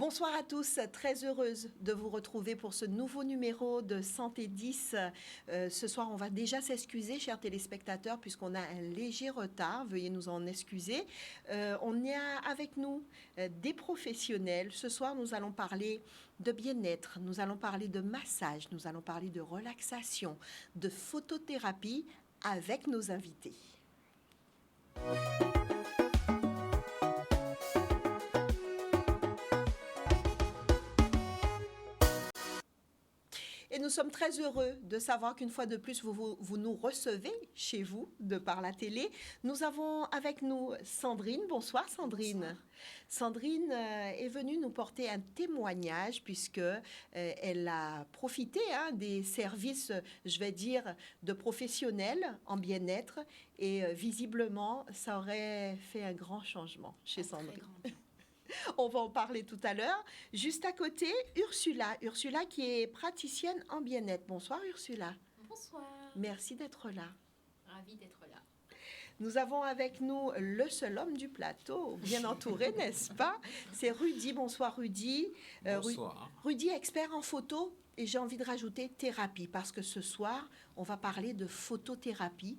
Bonsoir à tous, très heureuse de vous retrouver pour ce nouveau numéro de Santé 10. Ce soir, on va déjà s'excuser, chers téléspectateurs, puisqu'on a un léger retard. Veuillez nous en excuser. On y a avec nous des professionnels. Ce soir, nous allons parler de bien-être, nous allons parler de massage, nous allons parler de relaxation, de photothérapie avec nos invités. Et nous sommes très heureux de savoir qu'une fois de plus, vous nous recevez chez vous, de par la télé. Nous avons avec nous Sandrine. Bonsoir Sandrine. Bonsoir. Sandrine est venue nous porter un témoignage puisque elle a profité des services, je vais dire, de professionnels en bien-être. Et visiblement, ça aurait fait un grand changement chez Sandrine. On va en parler tout à l'heure. Juste à côté, Ursula. Ursula qui est praticienne en bien-être. Bonsoir Ursula. Bonsoir. Merci d'être là. Ravie d'être là. Nous avons avec nous le seul homme du plateau, bien entouré, n'est-ce pas? C'est Rudy. Bonsoir Rudy. Bonsoir. Rudy, expert en photo. Et j'ai envie de rajouter thérapie, parce que ce soir, on va parler de photothérapie,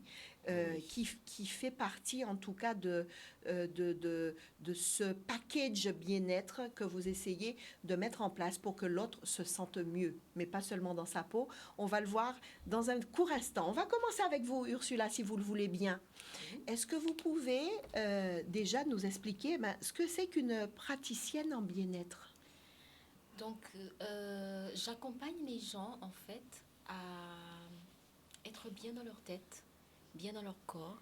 qui fait partie en tout cas de ce package bien-être que vous essayez de mettre en place pour que l'autre se sente mieux, mais pas seulement dans sa peau. On va le voir dans un court instant. On va commencer avec vous, Ursula, si vous le voulez bien. Est-ce que vous pouvez déjà nous expliquer ce que c'est qu'une praticienne en bien-être? Donc, j'accompagne les gens, en fait, à être bien dans leur tête, bien dans leur corps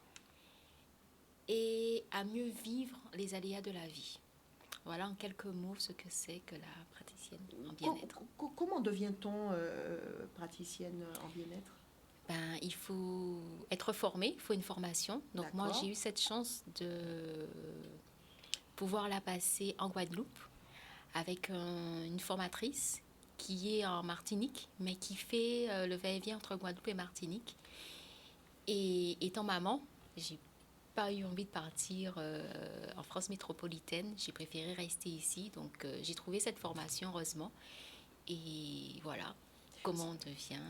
et à mieux vivre les aléas de la vie. Voilà en quelques mots ce que c'est que la praticienne en bien-être. Comment devient-on praticienne en bien-être? Il faut être formé, il faut une formation. Donc, D'accord. moi, j'ai eu cette chance de pouvoir la passer en Guadeloupe, avec une formatrice qui est en Martinique, mais qui fait le va-et-vient entre Guadeloupe et Martinique. Et étant maman, j'ai pas eu envie de partir en France métropolitaine. J'ai préféré rester ici. Donc, j'ai trouvé cette formation, heureusement. Et voilà comment on devient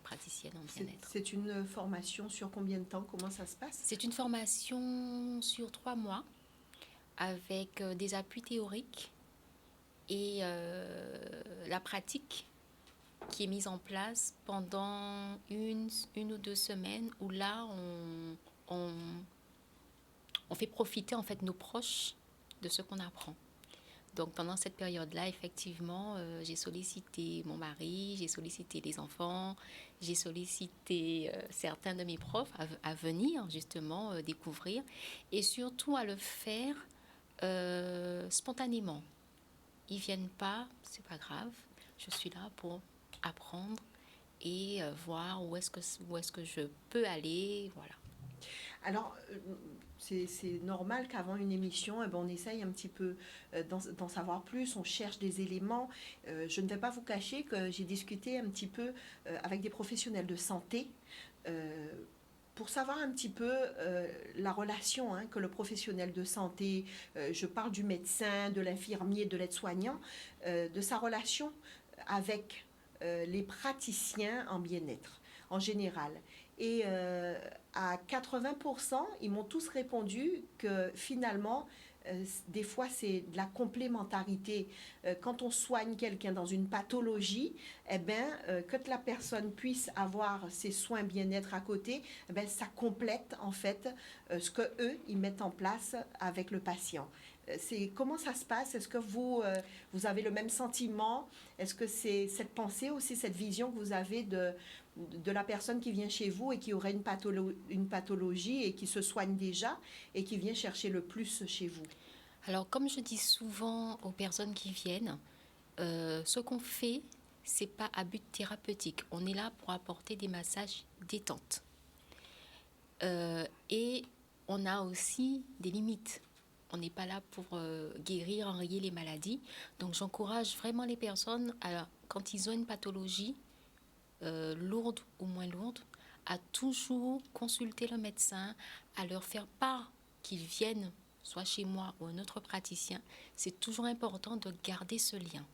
praticienne en bien-être. C'est une formation sur combien de temps? Comment ça se passe? C'est une formation sur 3 mois avec des appuis théoriques et la pratique qui est mise en place pendant une ou 2 semaines où là, on fait profiter en fait nos proches de ce qu'on apprend. Donc pendant cette période-là, effectivement, j'ai sollicité mon mari, j'ai sollicité les enfants, j'ai sollicité certains de mes profs à venir justement découvrir et surtout à le faire spontanément. Ils viennent pas, c'est pas grave. Je suis là pour apprendre et voir où est-ce que je peux aller, voilà. Alors, c'est normal qu'avant une émission, on essaye un petit peu d'en savoir plus, on cherche des éléments. Je ne vais pas vous cacher que j'ai discuté un petit peu avec des professionnels de santé pour savoir un petit peu la relation que le professionnel de santé, je parle du médecin, de l'infirmier, de l'aide-soignant, de sa relation avec les praticiens en bien-être en général. Et à 80%, ils m'ont tous répondu que finalement, des fois, c'est de la complémentarité. Quand on soigne quelqu'un dans une pathologie, que la personne puisse avoir ses soins bien-être à côté, ça complète en fait ce que eux ils mettent en place avec le patient. Comment ça se passe? Est-ce que vous avez le même sentiment? Est-ce que c'est cette pensée aussi, cette vision que vous avez de la personne qui vient chez vous et qui aurait une pathologie et qui se soigne déjà et qui vient chercher le plus chez vous? Alors, comme je dis souvent aux personnes qui viennent, ce qu'on fait, c'est pas à but thérapeutique. On est là pour apporter des massages détente. Et on a aussi des limites. On n'est pas là pour guérir, enrayer les maladies. Donc, j'encourage vraiment les personnes, quand ils ont une pathologie, lourde ou moins lourde, à toujours consulter le médecin, à leur faire part qu'ils viennent soit chez moi ou un autre praticien, c'est toujours important de garder ce lien.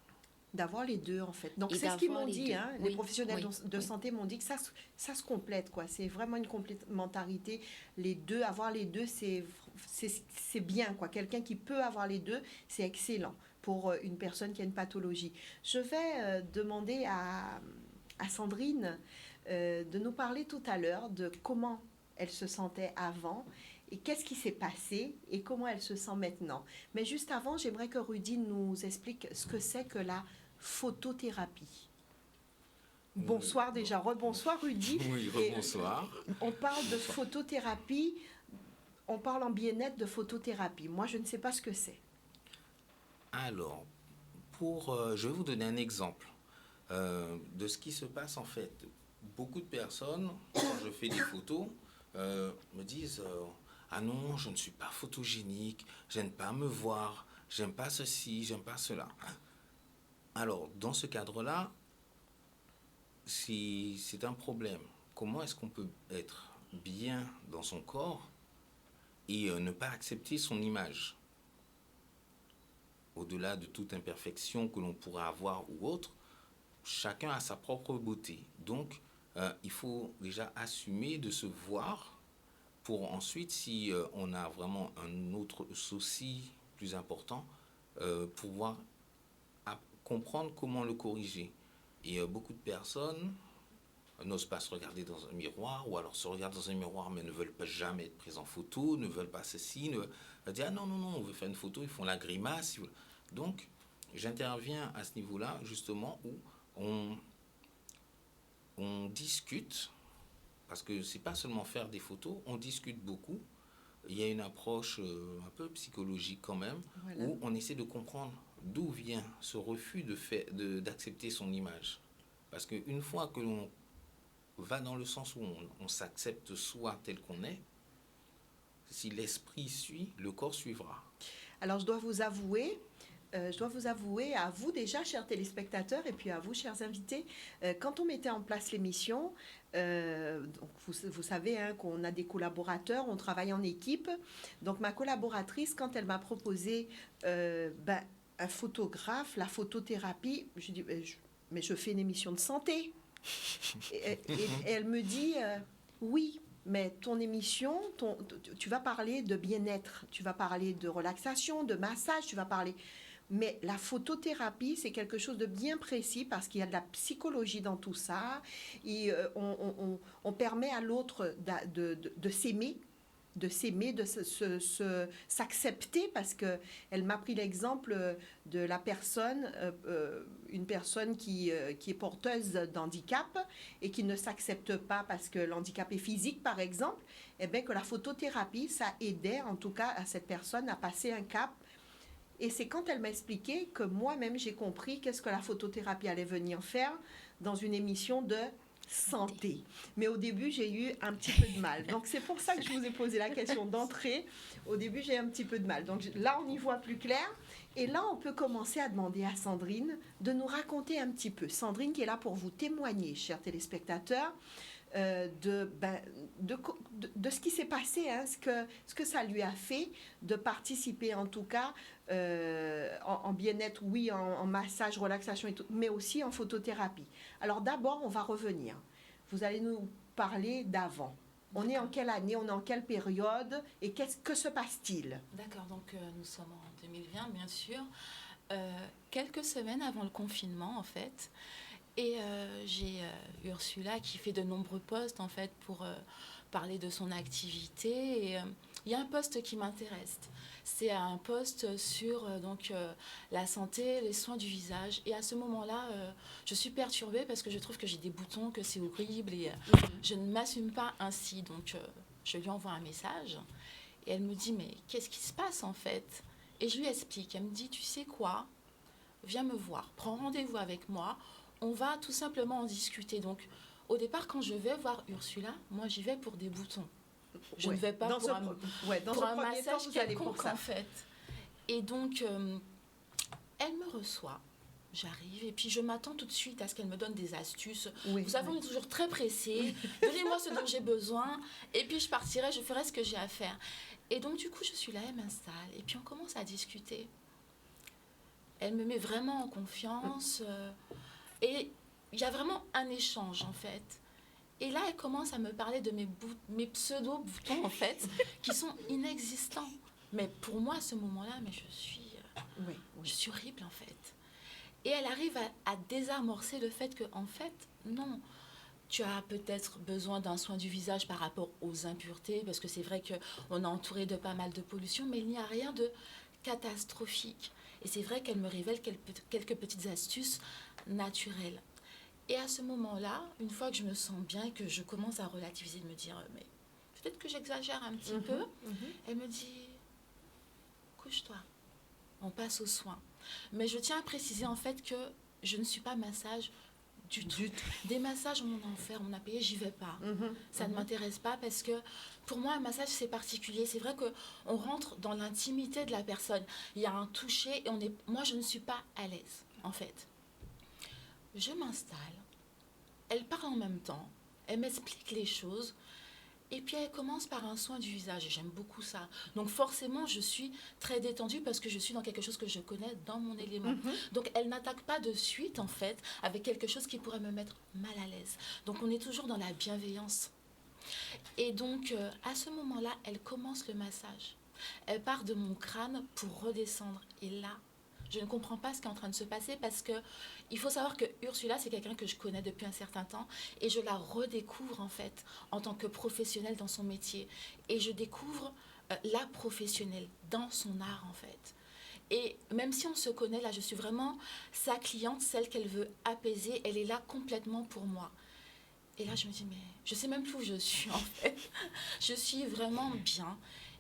D'avoir les deux, en fait. Donc, Et c'est ce qu'ils m'ont d'avoir les dit, deux. hein. Les Oui, professionnels oui, de oui. santé m'ont dit que ça se complète, quoi. C'est vraiment une complémentarité. Les deux, avoir les deux, c'est bien, quoi. Quelqu'un qui peut avoir les deux, c'est excellent pour une personne qui a une pathologie. Je vais demander à Sandrine de nous parler tout à l'heure de comment elle se sentait avant et qu'est-ce qui s'est passé et comment elle se sent maintenant. Mais juste avant, j'aimerais que Rudy nous explique ce que c'est que la photothérapie. Oui, Bonsoir bon, déjà, rebonsoir Rudy. oui, Et rebonsoir. on parle de Bonsoir. photothérapie, on parle en bien-être de photothérapie. Moi, je ne sais pas ce que c'est. Alors, je vais vous donner un exemple de ce qui se passe en fait. Beaucoup de personnes, quand je fais des photos, me disent ah non, je ne suis pas photogénique, j'aime pas me voir, j'aime pas ceci, j'aime pas cela. Alors, dans ce cadre-là, c'est un problème. Comment est-ce qu'on peut être bien dans son corps et ne pas accepter son image? Au-delà de toute imperfection que l'on pourrait avoir ou autre, chacun a sa propre beauté. Donc, il faut déjà assumer de se voir pour ensuite, si on a vraiment un autre souci plus important, pouvoir comprendre comment le corriger. Et beaucoup de personnes n'osent pas se regarder dans un miroir, ou alors se regardent dans un miroir mais ne veulent pas jamais être pris en photo, ne veulent pas ceci, dire ah non, non, non, on veut faire une photo, ils font la grimace. Donc, j'interviens à ce niveau-là, justement, où on discute, parce que c'est pas seulement faire des photos, on discute beaucoup. Il y a une approche un peu psychologique quand même, Voilà. où on essaie de comprendre d'où vient ce refus d'accepter son image. Parce qu'une fois que l'on va dans le sens où on s'accepte soi tel qu'on est, si l'esprit suit, le corps suivra. Alors, je dois vous avouer, à vous déjà, chers téléspectateurs, et puis à vous, chers invités, quand on mettait en place l'émission, donc vous savez hein, qu'on a des collaborateurs, on travaille en équipe. Donc, ma collaboratrice, quand elle m'a proposé un photographe, la photothérapie, je dis, mais je fais une émission de santé. Et elle me dit, oui, mais ton émission, tu vas parler de bien-être, tu vas parler de relaxation, de massage, tu vas parler... Mais la photothérapie, c'est quelque chose de bien précis parce qu'il y a de la psychologie dans tout ça. Et on permet à l'autre de s'aimer, s'accepter parce qu'elle m'a pris l'exemple de la personne, une personne qui est porteuse d'handicap et qui ne s'accepte pas parce que l'handicap est physique, par exemple, et bien que la photothérapie, ça aidait en tout cas à cette personne à passer un cap. Et c'est quand elle m'a expliqué que moi-même, j'ai compris qu'est-ce que la photothérapie allait venir faire dans une émission de santé. Mais au début, j'ai eu un petit peu de mal. Donc, c'est pour ça que je vous ai posé la question d'entrée. Au début, j'ai un petit peu de mal. Donc, là, on y voit plus clair. Et là, on peut commencer à demander à Sandrine de nous raconter un petit peu. Sandrine qui est là pour vous témoigner, chers téléspectateurs, de ce qui s'est passé, hein, ce que ça lui a fait de participer en tout cas en bien-être, oui, en massage, relaxation, et tout, mais aussi en photothérapie. Alors d'abord, on va revenir. Vous allez nous parler d'avant. On est en quelle année, on est en quelle période et que se passe-t-il? D'accord, donc nous sommes en 2020, bien sûr. Quelques semaines avant le confinement, en fait. Et j'ai Ursula qui fait de nombreux posts, en fait, pour parler de son activité. Et il y a un post qui m'intéresse. C'est un post sur la santé, les soins du visage. Et à ce moment-là, je suis perturbée parce que je trouve que j'ai des boutons, que c'est horrible. Et je ne m'assume pas ainsi. Donc, je lui envoie un message. Et elle me dit, mais qu'est-ce qui se passe, en fait? Et je lui explique. Elle me dit, tu sais quoi? Viens me voir. Prends rendez-vous avec moi. On va tout simplement en discuter. Donc, au départ, quand je vais voir Ursula, moi, j'y vais pour des boutons. Je ne vais pas pour un massage quelconque, en fait. Et donc, elle me reçoit. J'arrive et puis je m'attends tout de suite à ce qu'elle me donne des astuces. Oui, Vous savez, oui. on est toujours très pressé. Donnez-moi ce dont j'ai besoin et puis je partirai, je ferai ce que j'ai à faire. Et donc du coup, je suis là, elle m'installe et puis on commence à discuter. Elle me met vraiment en confiance et il y a vraiment un échange en fait. Et là, elle commence à me parler de mes pseudo-boutons en fait, qui sont inexistants. Mais pour moi, à ce moment-là, mais Oui, je oui. suis horrible en fait. Et elle arrive à désamorcer le fait que, en fait, non, tu as peut-être besoin d'un soin du visage par rapport aux impuretés, parce que c'est vrai qu'on est entouré de pas mal de pollution, mais il n'y a rien de catastrophique. Et c'est vrai qu'elle me révèle quelques petites astuces naturelles. Et à ce moment-là, une fois que je me sens bien et que je commence à relativiser, de me dire, mais peut-être que j'exagère un petit peu, Mhm. elle me dit, couche-toi, on passe aux soins. Mais je tiens à préciser en fait que je ne suis pas massage du tout. Des massages, on en a offert, on a payé, j'y vais pas. Ça ne m'intéresse pas parce que pour moi, un massage, c'est particulier. C'est vrai qu'on rentre dans l'intimité de la personne. Il y a un toucher et moi, je ne suis pas à l'aise, en fait. Je m'installe, elle parle en même temps, elle m'explique les choses. Et puis elle commence par un soin du visage et j'aime beaucoup ça. Donc forcément, je suis très détendue parce que je suis dans quelque chose que je connais dans mon élément. Donc elle n'attaque pas de suite en fait avec quelque chose qui pourrait me mettre mal à l'aise. Donc on est toujours dans la bienveillance. Et donc à ce moment-là, elle commence le massage. Elle part de mon crâne pour redescendre. Et là, je ne comprends pas ce qui est en train de se passer parce que il faut savoir que Ursula, c'est quelqu'un que je connais depuis un certain temps et je la redécouvre en fait en tant que professionnelle dans son métier. Et je découvre la professionnelle dans son art en fait. Et même si on se connaît, là, je suis vraiment sa cliente, celle qu'elle veut apaiser. Elle est là complètement pour moi. Et là, je me dis, mais je sais même plus où je suis en fait. Je suis vraiment bien.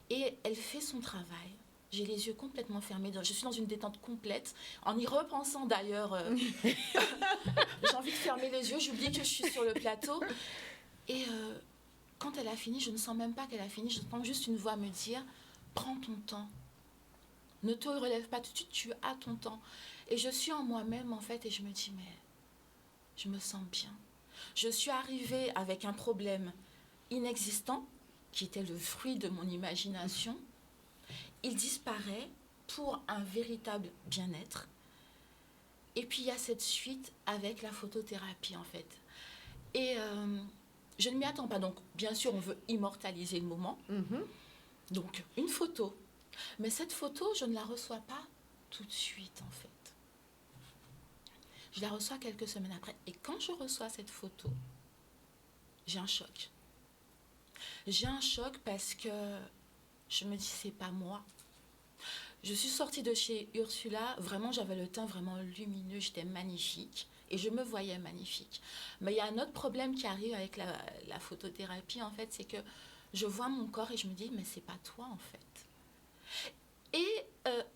Et elle fait son travail. J'ai les yeux complètement fermés. Je suis dans une détente complète. En y repensant d'ailleurs, j'ai envie de fermer les yeux. J'oublie que je suis sur le plateau. Et quand elle a fini, je ne sens même pas qu'elle a fini. J'entends juste une voix me dire, prends ton temps. Ne te relève pas tout de suite, tu as ton temps. Et je suis en moi-même en fait et je me dis, mais je me sens bien. Je suis arrivée avec un problème inexistant qui était le fruit de mon imagination. Il disparaît pour un véritable bien-être. Et puis il y a cette suite avec la photothérapie en fait. Et je ne m'y attends pas. Donc bien sûr on veut immortaliser le moment. Donc une photo. Mais cette photo je ne la reçois pas tout de suite en fait. Je la reçois quelques semaines après. Et quand je reçois cette photo, j'ai un choc. J'ai un choc parce que je me dis c'est pas moi. Je suis sortie de chez Ursula, vraiment j'avais le teint vraiment lumineux, j'étais magnifique et je me voyais magnifique. Mais il y a un autre problème qui arrive avec la photothérapie en fait, c'est que je vois mon corps et je me dis mais c'est pas toi en fait. Et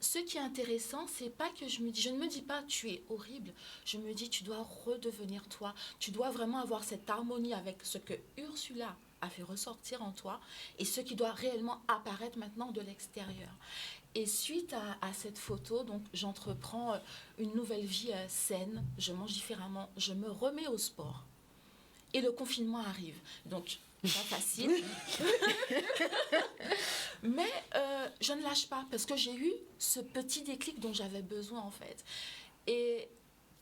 ce qui est intéressant, c'est pas que je ne me dis pas tu es horrible, je me dis tu dois redevenir toi, tu dois vraiment avoir cette harmonie avec ce que Ursula a fait ressortir en toi et ce qui doit réellement apparaître maintenant de l'extérieur. Et suite à cette photo, donc j'entreprends une nouvelle vie saine, je mange différemment, je me remets au sport. Et le confinement arrive. Donc, pas facile. Mais je ne lâche pas parce que j'ai eu ce petit déclic dont j'avais besoin en fait. Et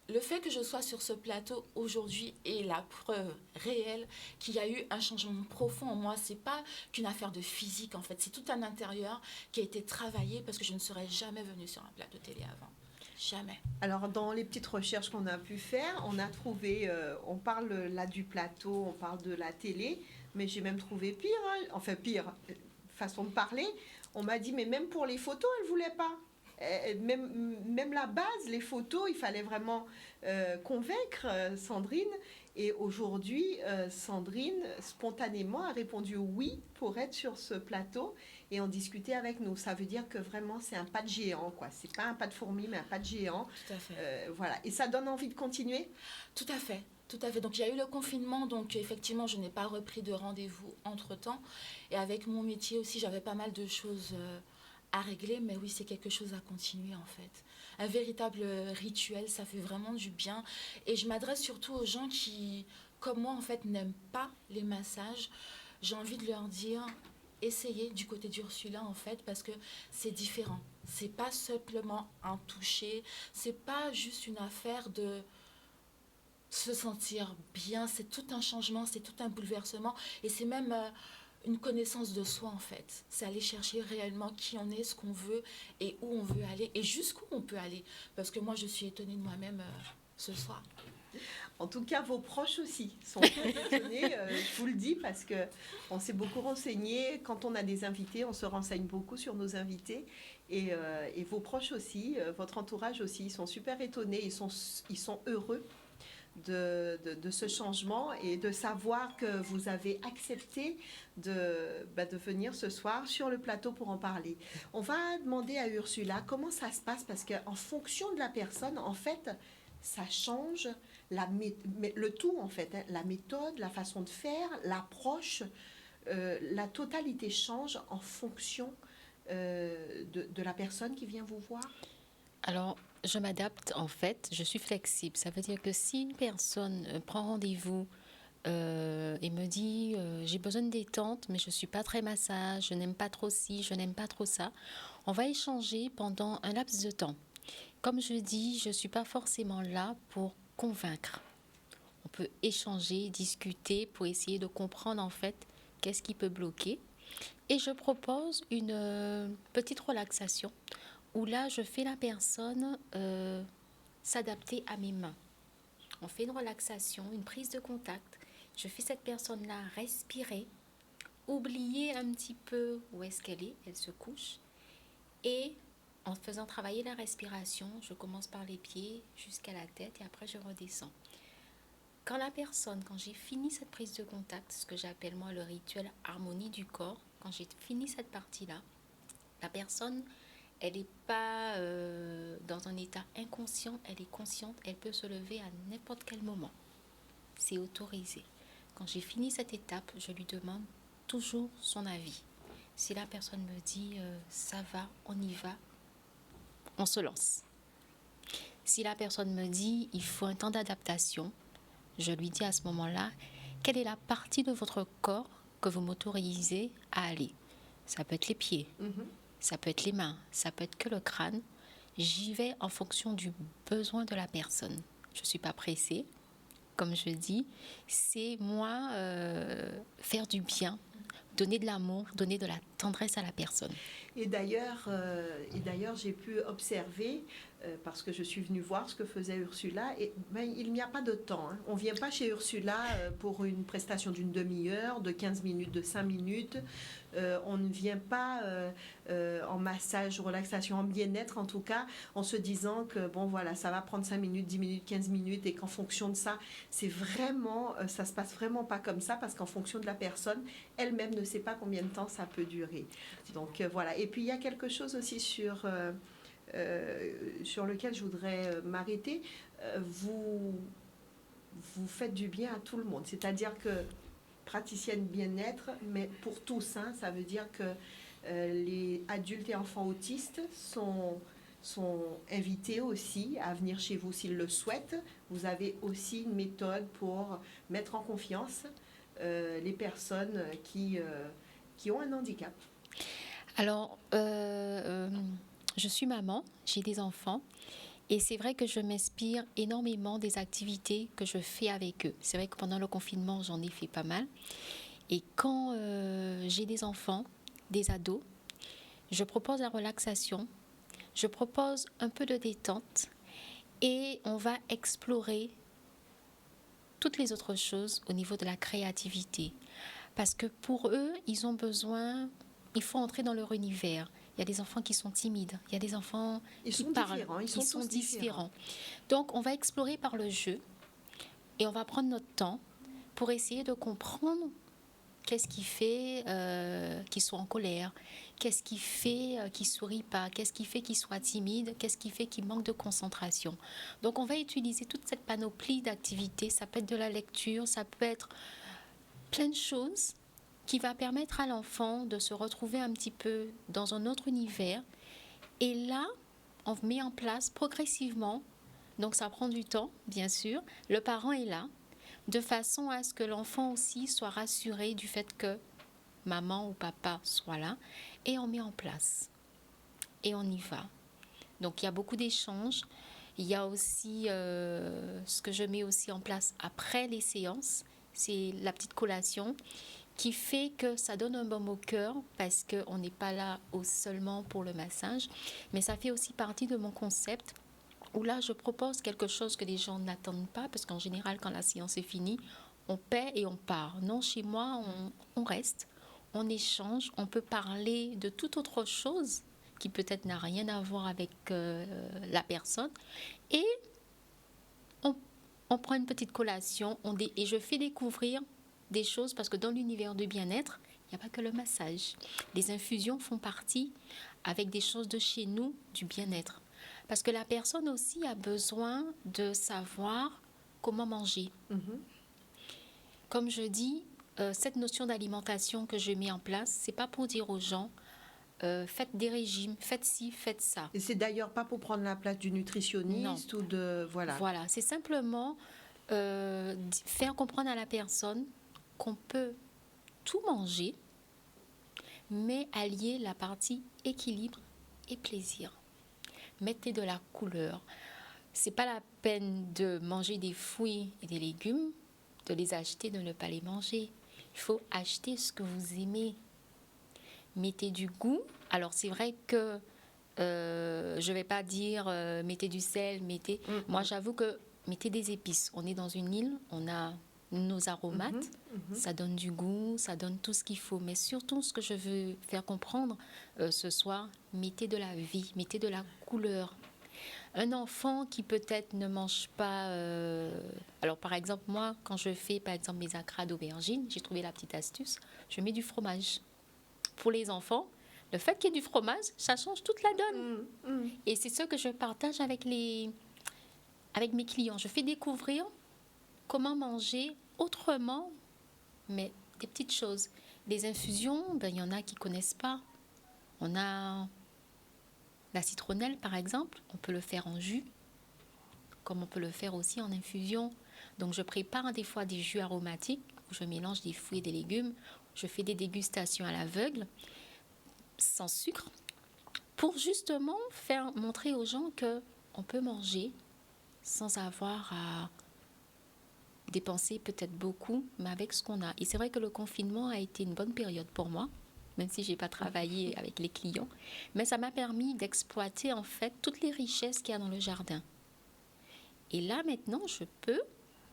le fait que je sois sur ce plateau aujourd'hui est la preuve réelle qu'il y a eu un changement profond en moi. C'est pas qu'une affaire de physique en fait, c'est tout un intérieur qui a été travaillé parce que je ne serais jamais venue sur un plateau télé avant. Jamais. Alors, dans les petites recherches qu'on a pu faire, on a trouvé, on parle là du plateau, on parle de la télé, mais j'ai même trouvé pire, hein. Enfin pire, façon de parler. On m'a dit, mais même pour les photos, elle ne voulait pas. Même la base, les photos, il fallait vraiment convaincre Sandrine. Et aujourd'hui, Sandrine, spontanément, a répondu oui pour être sur ce plateau et en discuter avec nous. Ça veut dire que vraiment, c'est un pas de géant, quoi. C'est pas un pas de fourmi, mais un pas de géant. Tout à fait. Voilà. Et ça donne envie de continuer? Tout à fait. Tout à fait. Donc, il y a eu le confinement. Donc, effectivement, je n'ai pas repris de rendez-vous entre-temps. Et avec mon métier aussi, j'avais pas mal de choses à régler. Mais oui, c'est quelque chose à continuer, en fait. un véritable rituel, ça fait vraiment du bien. Et je m'adresse surtout aux gens qui, comme moi, en fait, n'aiment pas les massages. J'ai envie de leur dire, essayez du côté d'Ursula, en fait, parce que c'est différent. C'est pas simplement un toucher, c'est pas juste une affaire de se sentir bien, c'est tout un changement, c'est tout un bouleversement, et c'est même une connaissance de soi en fait. C'est aller chercher réellement qui on est, ce qu'on veut et où on veut aller et jusqu'où on peut aller. Parce que moi je suis étonnée de moi-même ce soir. En tout cas, vos proches aussi sont très étonnés, je vous le dis, parce qu'on s'est beaucoup renseigné. Quand on a des invités, on se renseigne beaucoup sur nos invités. Et vos proches aussi, votre entourage aussi, ils sont super étonnés, ils sont heureux de ce changement et de savoir que vous avez accepté de venir ce soir sur le plateau pour en parler. On va demander à Ursula comment ça se passe, parce qu'en fonction de la personne, en fait, ça change le tout, en fait, hein, la méthode, la façon de faire, l'approche, la totalité change en fonction de la personne qui vient vous voir. Alors, je m'adapte en fait, je suis flexible. Ça veut dire que si une personne prend rendez-vous et me dit j'ai besoin de détente, mais je ne suis pas très massage, je n'aime pas trop ci, je n'aime pas trop ça, on va échanger pendant un laps de temps. Comme je dis, je ne suis pas forcément là pour convaincre. On peut échanger, discuter pour essayer de comprendre en fait qu'est-ce qui peut bloquer. Et je propose une petite relaxation où là, je fais la personne s'adapter à mes mains. On fait une relaxation, une prise de contact. Je fais cette personne-là respirer, oublier un petit peu où est-ce qu'elle est, elle se couche. Et en faisant travailler la respiration, je commence par les pieds jusqu'à la tête et après je redescends. Quand j'ai fini cette prise de contact, ce que j'appelle moi le rituel harmonie du corps, quand j'ai fini cette partie-là, la personne, elle n'est pas dans un état inconscient, elle est consciente, elle peut se lever à n'importe quel moment. C'est autorisé. Quand j'ai fini cette étape, je lui demande toujours son avis. Si la personne me dit ça va, on y va, on se lance. Si la personne me dit il faut un temps d'adaptation, je lui dis à ce moment-là quelle est la partie de votre corps que vous m'autorisez à aller. Ça peut être les pieds, ça peut être les mains, ça peut être que le crâne. J'y vais en fonction du besoin de la personne. Je ne suis pas pressée. Comme je dis, c'est moi faire du bien, donner de l'amour, donner de la tendresse à la personne. Et d'ailleurs, j'ai pu observer, parce que je suis venue voir ce que faisait Ursula, et il n'y a pas de temps. Hein. On ne vient pas chez Ursula pour une prestation d'une demi-heure, de 15 minutes, de 5 minutes. On ne vient pas en massage, relaxation, en bien-être en tout cas, en se disant que bon voilà, ça va prendre 5 minutes, 10 minutes, 15 minutes, et qu'en fonction de ça, ça se passe vraiment pas comme ça, parce qu'en fonction de la personne, elle-même ne sait pas combien de temps ça peut durer. Donc voilà. Et puis il y a quelque chose aussi sur lequel je voudrais m'arrêter. Vous faites du bien à tout le monde, c'est-à-dire que praticienne bien-être, mais pour tous, hein, ça veut dire que les adultes et enfants autistes sont invités aussi à venir chez vous s'ils le souhaitent. Vous avez aussi une méthode pour mettre en confiance les personnes qui ont un handicap. Alors, je suis maman, j'ai des enfants. Et c'est vrai que je m'inspire énormément des activités que je fais avec eux. C'est vrai que pendant le confinement, j'en ai fait pas mal. Et quand j'ai des enfants, des ados, je propose la relaxation, je propose un peu de détente et on va explorer toutes les autres choses au niveau de la créativité. Parce que pour eux, il faut entrer dans leur univers. Il y a des enfants qui sont timides, il y a des enfants qui parlent, ils sont différents. Donc, on va explorer par le jeu et on va prendre notre temps pour essayer de comprendre qu'est-ce qui fait qu'ils sont en colère, qu'est-ce qui fait qu'ils ne sourient pas, qu'est-ce qui fait qu'ils soient timides, qu'est-ce qui fait qu'ils manquent de concentration. Donc, on va utiliser toute cette panoplie d'activités. Ça peut être de la lecture, ça peut être plein de choses qui va permettre à l'enfant de se retrouver un petit peu dans un autre univers. Et là, on met en place progressivement. Donc ça prend du temps, bien sûr. Le parent est là, de façon à ce que l'enfant aussi soit rassuré du fait que maman ou papa soit là. Et on met en place. Et on y va. Donc il y a beaucoup d'échanges. Il y a aussi ce que je mets aussi en place après les séances, c'est la petite collation qui fait que ça donne un baume au cœur parce qu'on n'est pas là seulement pour le massage, mais ça fait aussi partie de mon concept où là je propose quelque chose que les gens n'attendent pas parce qu'en général quand la séance est finie, on paie et on part. Non, chez moi on reste, on échange, on peut parler de toute autre chose qui peut-être n'a rien à voir avec la personne et on prend une petite collation et je fais découvrir des choses parce que dans l'univers du bien-être, il n'y a pas que le massage. Les infusions font partie avec des choses de chez nous, du bien-être. Parce que la personne aussi a besoin de savoir comment manger. Comme je dis, cette notion d'alimentation que je mets en place, c'est pas pour dire aux gens faites des régimes, faites ci, faites ça. Et c'est d'ailleurs pas pour prendre la place du nutritionniste ou de... Voilà. Voilà, c'est simplement faire comprendre à la personne qu'on peut tout manger, mais allier la partie équilibre et plaisir. Mettez de la couleur. C'est pas la peine de manger des fruits et des légumes, de les acheter, de ne pas les manger. Il faut acheter ce que vous aimez. Mettez du goût. Alors c'est vrai que je vais pas dire mettez du sel, mettez. Moi j'avoue que mettez des épices. On est dans une île, on a nos aromates, ça donne du goût, ça donne tout ce qu'il faut. Mais surtout, ce que je veux faire comprendre ce soir, mettez de la vie, mettez de la couleur. Un enfant qui peut-être ne mange pas... Alors par exemple, moi, quand je fais par exemple mes acras d'aubergine, j'ai trouvé la petite astuce, je mets du fromage. Pour les enfants, le fait qu'il y ait du fromage, ça change toute la donne. Et c'est ce que je partage avec mes clients. Je fais découvrir comment manger autrement, mais des petites choses. Les infusions, il y en a qui ne connaissent pas. On a la citronnelle, par exemple. On peut le faire en jus, comme on peut le faire aussi en infusion. Donc, je prépare des fois des jus aromatiques où je mélange des fruits et des légumes. Je fais des dégustations à l'aveugle, sans sucre, pour justement montrer aux gens qu'on peut manger sans avoir à dépenser peut-être beaucoup, mais avec ce qu'on a. Et c'est vrai que le confinement a été une bonne période pour moi, même si je n'ai pas travaillé avec les clients, mais ça m'a permis d'exploiter en fait toutes les richesses qu'il y a dans le jardin. Et là maintenant, je peux,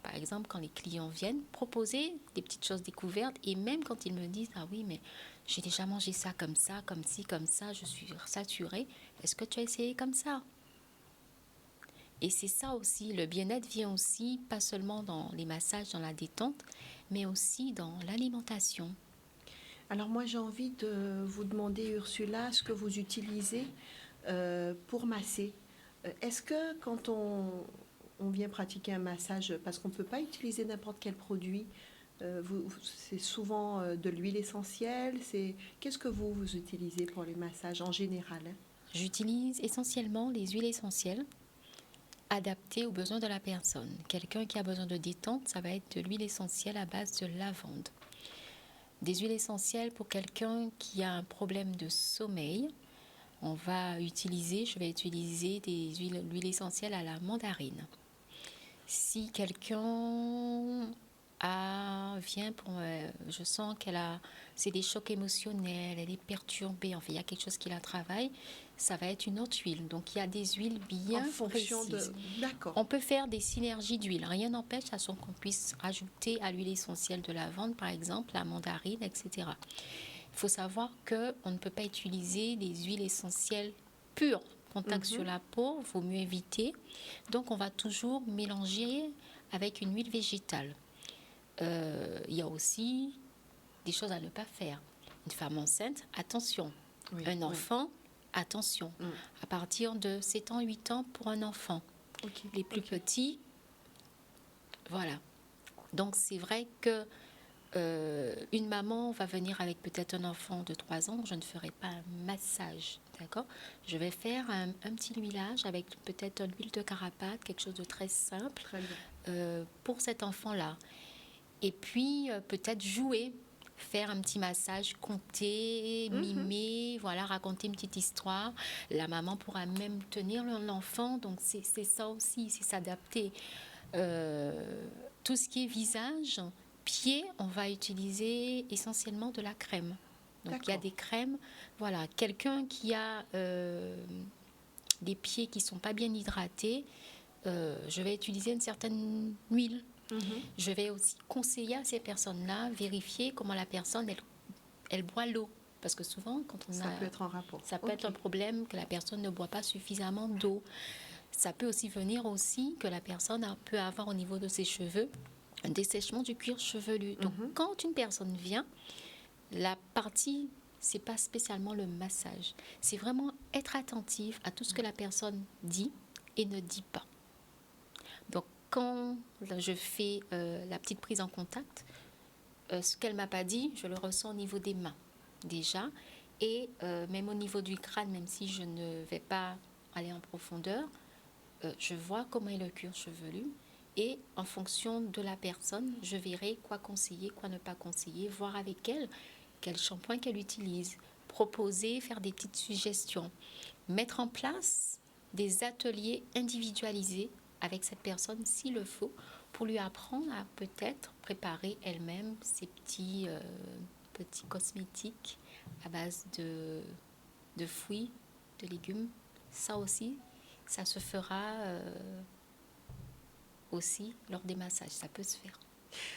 par exemple, quand les clients viennent, proposer des petites choses découvertes, et même quand ils me disent « Ah oui, mais j'ai déjà mangé ça, comme ci, comme ça, je suis saturée, est-ce que tu as essayé comme ça ?» Et c'est ça aussi, le bien-être vient aussi, pas seulement dans les massages, dans la détente, mais aussi dans l'alimentation. Alors moi j'ai envie de vous demander, Ursula, ce que vous utilisez pour masser. Est-ce que quand on vient pratiquer un massage, parce qu'on ne peut pas utiliser n'importe quel produit, c'est souvent de l'huile essentielle, qu'est-ce que vous utilisez pour les massages en général? J'utilise essentiellement les huiles essentielles adaptées aux besoins de la personne. Quelqu'un qui a besoin de détente, ça va être de l'huile essentielle à base de lavande. Des huiles essentielles pour quelqu'un qui a un problème de sommeil, je vais utiliser l'huile essentielle à la mandarine. Si quelqu'un je sens c'est des chocs émotionnels, elle est perturbée, il y a quelque chose qui la travaille, ça va être une autre huile. Donc il y a des huiles bien précises. D'accord. On peut faire des synergies d'huile. Rien n'empêche à ce qu'on puisse ajouter à l'huile essentielle de lavande, par exemple, la mandarine, etc. Il faut savoir qu'on ne peut pas utiliser des huiles essentielles pures. Contact sur la peau, il vaut mieux éviter. Donc on va toujours mélanger avec une huile végétale. Il y a aussi des choses à ne pas faire. Une femme enceinte, attention. Oui, un enfant, attention. À partir de 7 ans, 8 ans pour un enfant. Les plus petits, voilà. Donc c'est vrai que Une maman va venir avec peut-être un enfant de 3 ans, je ne ferai pas un massage, d'accord? Je vais faire un petit huilage avec peut-être une huile de carapate, quelque chose de très simple Très bien. pour cet enfant-là. Et puis peut-être jouer, faire un petit massage, compter, mimer, voilà, raconter une petite histoire. La maman pourra même tenir l'enfant, donc c'est ça aussi, c'est s'adapter. Tout ce qui est visage, pieds, on va utiliser essentiellement de la crème. Donc il y a D'accord. des crèmes, voilà, quelqu'un qui a des pieds qui ne sont pas bien hydratés, je vais utiliser une certaine huile. Je vais aussi conseiller à ces personnes-là, vérifier comment la personne, elle boit l'eau. Parce que souvent, quand on Ça peut être en rapport. ça peut être un problème que la personne ne boit pas suffisamment d'eau. Ça peut aussi venir aussi que la personne peut avoir au niveau de ses cheveux un dessèchement du cuir chevelu. Donc, quand une personne vient, la partie, c'est pas spécialement le massage. C'est vraiment être attentif à tout ce que la personne dit et ne dit pas. Donc, quand je fais la petite prise en contact, ce qu'elle m'a pas dit, je le ressens au niveau des mains déjà, et même au niveau du crâne, même si je ne vais pas aller en profondeur, je vois comment est le cuir chevelu, et en fonction de la personne, je verrai quoi conseiller, quoi ne pas conseiller, voir avec elle quel shampoing qu'elle utilise, proposer, faire des petites suggestions, mettre en place des ateliers individualisés avec cette personne s'il le faut, pour lui apprendre à peut-être préparer elle-même ses petits cosmétiques à base de fruits, de légumes. Ça aussi, ça se fera aussi lors des massages, ça peut se faire.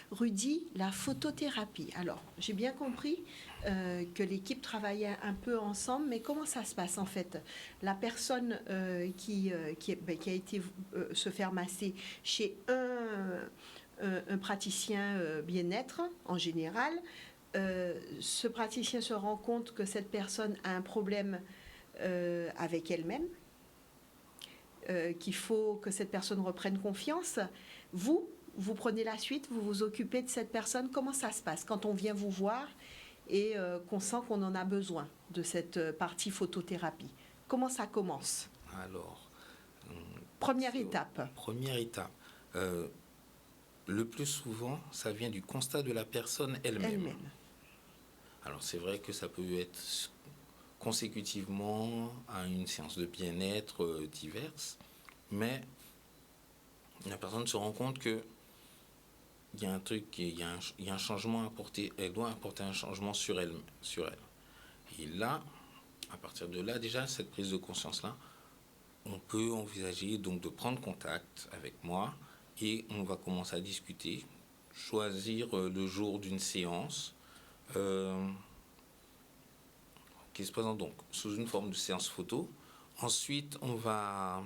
Rudy, la photothérapie. Alors, j'ai bien compris que l'équipe travaillait un peu ensemble, mais comment ça se passe en fait? La personne qui a été se faire masser chez un praticien bien-être en général, ce praticien se rend compte que cette personne a un problème avec elle-même, qu'il faut que cette personne reprenne confiance. Vous prenez la suite, vous vous occupez de cette personne. Comment ça se passe quand on vient vous voir et qu'on sent qu'on en a besoin de cette partie photothérapie? Comment ça commence? Alors, Première étape. Première étape. Le plus souvent, ça vient du constat de la personne elle-même. Alors, c'est vrai que ça peut être consécutivement à une séance de bien-être diverse, mais la personne se rend compte que il y a un truc, il y a un changement à apporter, elle doit apporter un changement sur elle. Et là, à partir de là, déjà, cette prise de conscience-là, on peut envisager donc de prendre contact avec moi et on va commencer à discuter, choisir le jour d'une séance qui se présente donc sous une forme de séance photo. Ensuite, on va...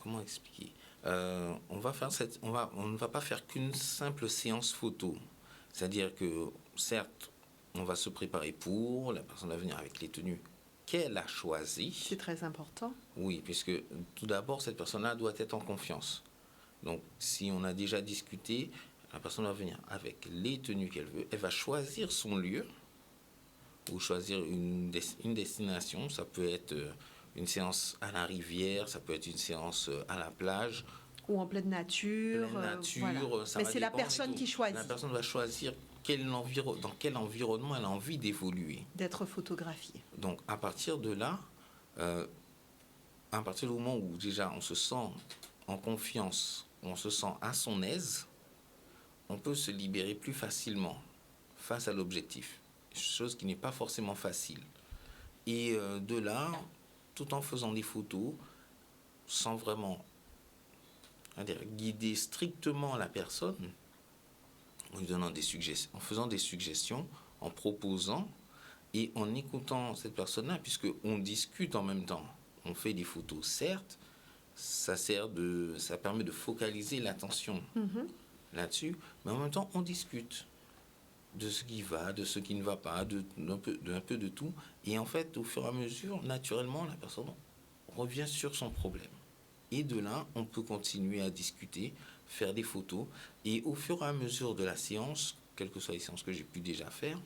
Comment expliquer? On ne va pas faire qu'une simple séance photo. C'est-à-dire que, certes, on va se préparer pour, la personne va venir avec les tenues qu'elle a choisies. C'est très important. Oui, puisque tout d'abord, cette personne-là doit être en confiance. Donc, si on a déjà discuté, la personne va venir avec les tenues qu'elle veut. Elle va choisir son lieu ou choisir une destination. Ça peut être une séance à la rivière, ça peut être une séance à la plage. Ou en pleine nature. Voilà. Mais c'est la personne qui choisit. La personne va choisir dans quel environnement elle a envie d'évoluer. D'être photographiée. Donc, à partir de là, à partir du moment où déjà on se sent en confiance, on se sent à son aise, on peut se libérer plus facilement face à l'objectif. Chose qui n'est pas forcément facile. Et de là, tout en faisant des photos, sans vraiment guider strictement la personne, en lui donnant des suggestions, en faisant des suggestions, en proposant et en écoutant cette personne-là, puisqu'on discute en même temps. On fait des photos, certes, ça permet de focaliser l'attention là-dessus, mais en même temps, on discute de ce qui va, de ce qui ne va pas, d'un peu de tout. Et en fait, au fur et à mesure, naturellement, la personne revient sur son problème. Et de là, on peut continuer à discuter, faire des photos. Et au fur et à mesure de la séance, quelles que soient les séances que j'ai pu déjà faire,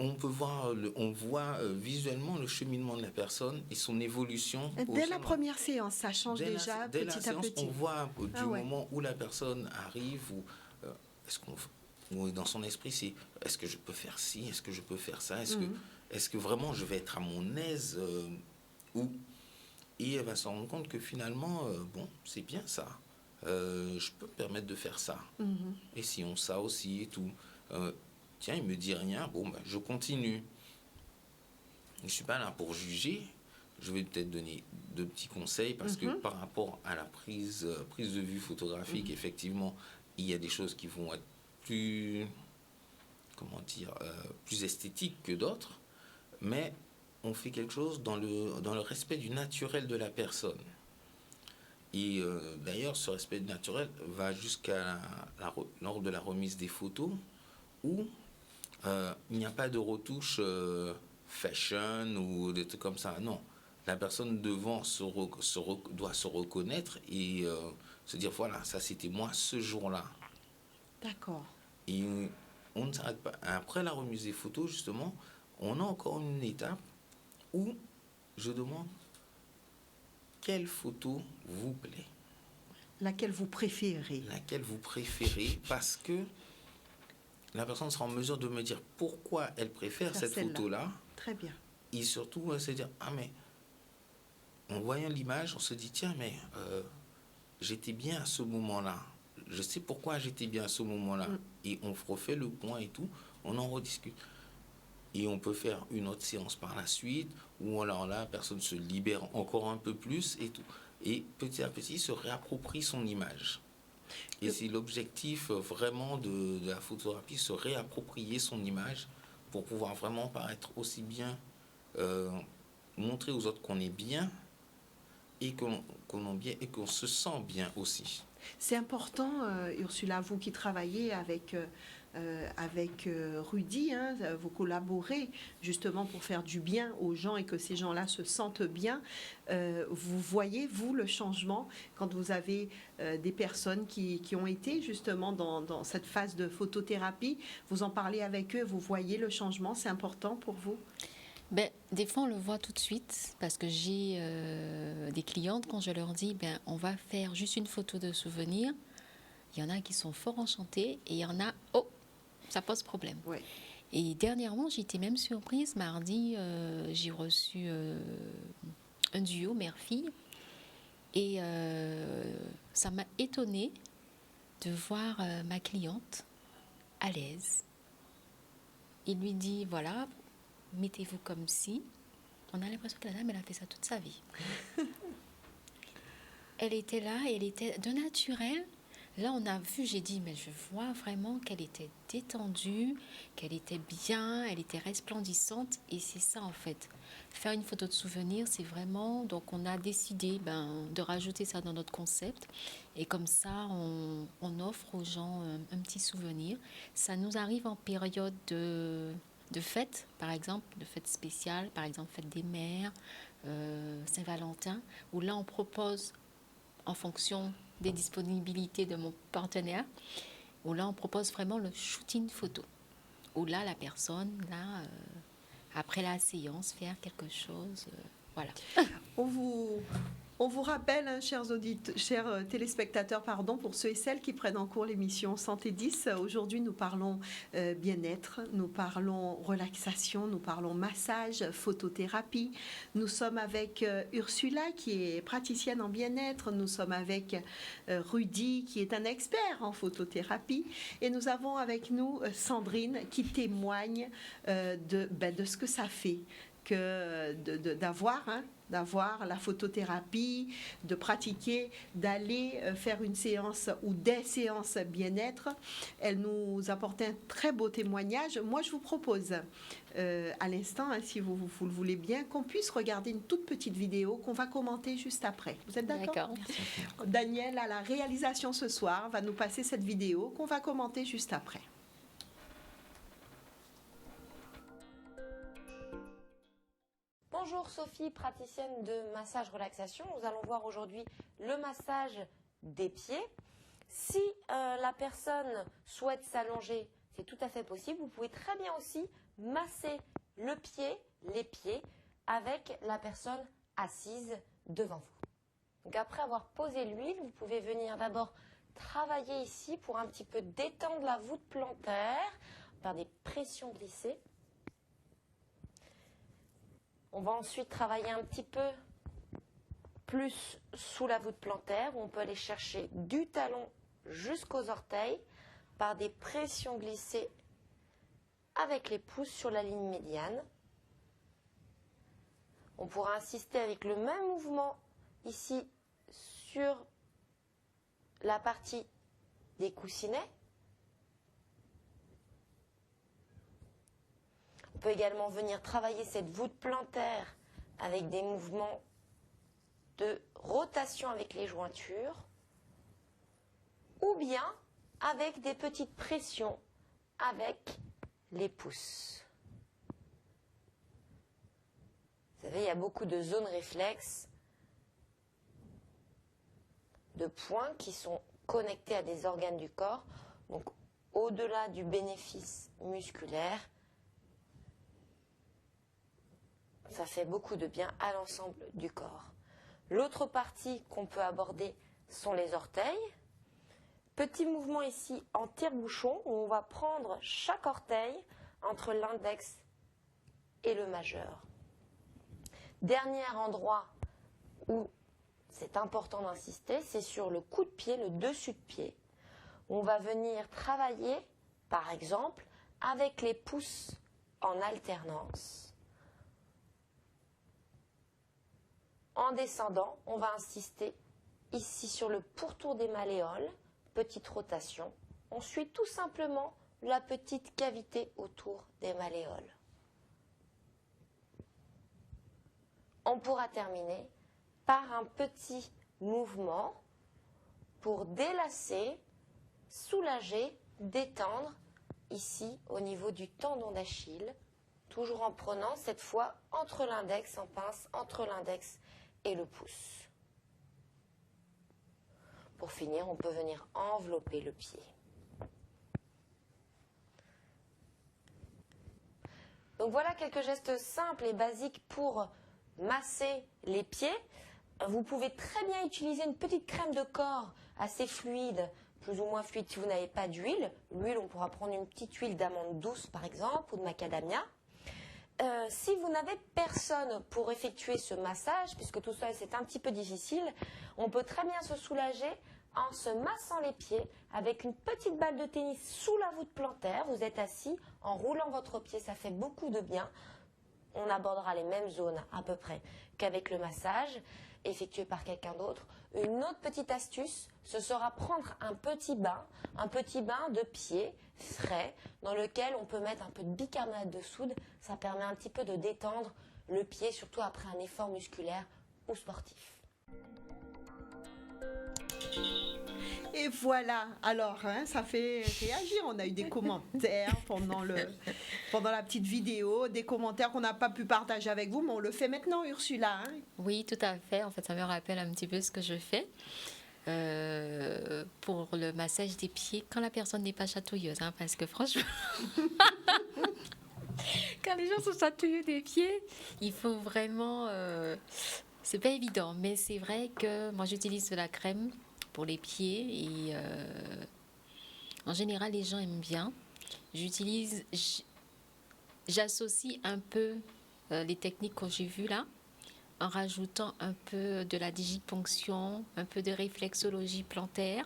on peut voir, on voit visuellement le cheminement de la personne et son évolution. Dès la première séance, ça change déjà dès la petit à séance, petit. on voit du Ah ouais. moment où la personne arrive, est-ce qu'on, ou dans son esprit, c'est est-ce que je peux faire ci, est-ce que je peux faire ça, est-ce que vraiment je vais être à mon aise ou et elle va se rendre compte que finalement, bon, c'est bien ça. Je peux me permettre de faire ça. Et si on ça aussi et tout. Tiens, il me dit rien, bon, ben, je continue. Je ne suis pas là pour juger. Je vais peut-être donner de petits conseils parce que par rapport à la prise de vue photographique, effectivement, il y a des choses qui vont être plus, comment dire, plus esthétiques que d'autres. Mais on fait quelque chose dans le respect du naturel de la personne. Et d'ailleurs, ce respect du naturel va jusqu'à lors de la remise des photos où il n'y a pas de retouche fashion ou des trucs comme ça. Non, la personne devant doit se reconnaître et se dire, voilà, ça c'était moi ce jour-là. D'accord. Et on ne s'arrête pas. Après la remise des photos, justement, on a encore une étape où je demande quelle photo vous plaît. Laquelle vous préférez. Laquelle vous préférez, parce que la personne sera en mesure de me dire pourquoi elle préfère cette photo-là. Très bien. Et surtout, elle se dire, ah mais, en voyant l'image, on se dit, tiens, mais j'étais bien à ce moment-là. Je sais pourquoi j'étais bien à ce moment-là. Et on refait le point et tout, on en rediscute. Et on peut faire une autre séance par la suite, où alors là, la personne se libère encore un peu plus et tout. Et petit à petit, se réapproprie son image. Et c'est l'objectif vraiment de la photographie, se réapproprier son image pour pouvoir vraiment paraître aussi bien, montrer aux autres qu'on est bien et qu'on se sent bien aussi. C'est important, Ursula, vous qui travaillez avec Rudy, hein, vous collaborez justement pour faire du bien aux gens et que ces gens-là se sentent bien. Vous voyez, vous, le changement quand vous avez des personnes qui ont été justement dans cette phase de photothérapie, vous en parlez avec eux, vous voyez le changement, c'est important pour vous? Ben, des fois, on le voit tout de suite parce que j'ai des clientes, quand je leur dis, ben, on va faire juste une photo de souvenir, il y en a qui sont fort enchantées et il y en a, oh, ça pose problème. Ouais. Et dernièrement, j'étais même surprise. Mardi, j'ai reçu un duo mère-fille et ça m'a étonnée de voir ma cliente à l'aise. Il lui dit, voilà, mettez-vous comme si. On a l'impression que la dame, elle a fait ça toute sa vie. Elle était là, elle était de naturel. Là, on a vu, j'ai dit, mais je vois vraiment qu'elle était détendue, qu'elle était bien, elle était resplendissante. Et c'est ça, en fait. Faire une photo de souvenir, c'est vraiment... Donc, on a décidé de rajouter ça dans notre concept. Et comme ça, on offre aux gens un petit souvenir. Ça nous arrive en période de fêtes, par exemple, de fêtes spéciales, par exemple, fête des mères, Saint-Valentin, où là, on propose, en fonction des disponibilités de mon partenaire, où là, on propose vraiment le shooting photo, où là, la personne, là, après la séance, faire quelque chose, voilà. On vous rappelle, hein, chers téléspectateurs, pardon, pour ceux et celles qui prennent en cours l'émission Santé 10, aujourd'hui nous parlons bien-être, nous parlons relaxation, nous parlons massage, photothérapie. Nous sommes avec Ursula qui est praticienne en bien-être, nous sommes avec Rudy qui est un expert en photothérapie et nous avons avec nous Sandrine qui témoigne de ce que ça fait d'avoir la photothérapie, de pratiquer, d'aller faire une séance ou des séances bien-être. Elle nous apportait un très beau témoignage. Moi, je vous propose à l'instant, hein, si vous le voulez bien, qu'on puisse regarder une toute petite vidéo qu'on va commenter juste après. Vous êtes d'accord? D'accord. Daniel, à la réalisation ce soir, va nous passer cette vidéo qu'on va commenter juste après. Bonjour Sophie, praticienne de massage relaxation. Nous allons voir aujourd'hui le massage des pieds. Si la personne souhaite s'allonger, c'est tout à fait possible. Vous pouvez très bien aussi masser le pied, les pieds, avec la personne assise devant vous. Donc après avoir posé l'huile, vous pouvez venir d'abord travailler ici pour un petit peu détendre la voûte plantaire par des pressions glissées. On va ensuite travailler un petit peu plus sous la voûte plantaire, où on peut aller chercher du talon jusqu'aux orteils par des pressions glissées avec les pouces sur la ligne médiane. On pourra insister avec le même mouvement ici sur la partie des coussinets. On peut également venir travailler cette voûte plantaire avec des mouvements de rotation avec les jointures ou bien avec des petites pressions avec les pouces. Vous savez, il y a beaucoup de zones réflexes, de points qui sont connectés à des organes du corps. Donc, au-delà du bénéfice musculaire, ça fait beaucoup de bien à l'ensemble du corps. L'autre partie qu'on peut aborder sont les orteils. Petit mouvement ici en tire-bouchon où on va prendre chaque orteil entre l'index et le majeur. Dernier endroit où c'est important d'insister, c'est sur le coup de pied, le dessus de pied. On va venir travailler, par exemple, avec les pouces en alternance. En descendant, on va insister ici sur le pourtour des malléoles, petite rotation. On suit tout simplement la petite cavité autour des malléoles. On pourra terminer par un petit mouvement pour délasser, soulager, détendre ici au niveau du tendon d'Achille, toujours en prenant cette fois entre l'index, en pince, entre l'index et le pouce. Pour finir, on peut venir envelopper le pied. Donc voilà quelques gestes simples et basiques pour masser les pieds. Vous pouvez très bien utiliser une petite crème de corps assez fluide, plus ou moins fluide si vous n'avez pas d'huile. L'huile, on pourra prendre une petite huile d'amande douce par exemple, ou de macadamia. Si vous n'avez personne pour effectuer ce massage, puisque tout seul c'est un petit peu difficile, on peut très bien se soulager en se massant les pieds avec une petite balle de tennis sous la voûte plantaire. Vous êtes assis, en roulant votre pied, ça fait beaucoup de bien. On abordera les mêmes zones à peu près qu'avec le massage effectué par quelqu'un d'autre. Une autre petite astuce, ce sera prendre un petit bain de pied frais dans lequel on peut mettre un peu de bicarbonate de soude. Ça permet un petit peu de détendre le pied, surtout après un effort musculaire ou sportif. Et voilà, alors ça fait réagir, on a eu des commentaires pendant la petite vidéo, des commentaires qu'on n'a pas pu partager avec vous, mais on le fait maintenant, Ursula. Oui, tout à fait, en fait ça me rappelle un petit peu ce que je fais pour le massage des pieds quand la personne n'est pas chatouilleuse, parce que franchement, quand les gens sont chatouilleux des pieds, il faut vraiment... c'est pas évident, mais c'est vrai que moi j'utilise de la crème pour les pieds et en général les gens aiment bien. J'associe un peu les techniques que j'ai vues là en rajoutant un peu de la digiponction, un peu de réflexologie plantaire.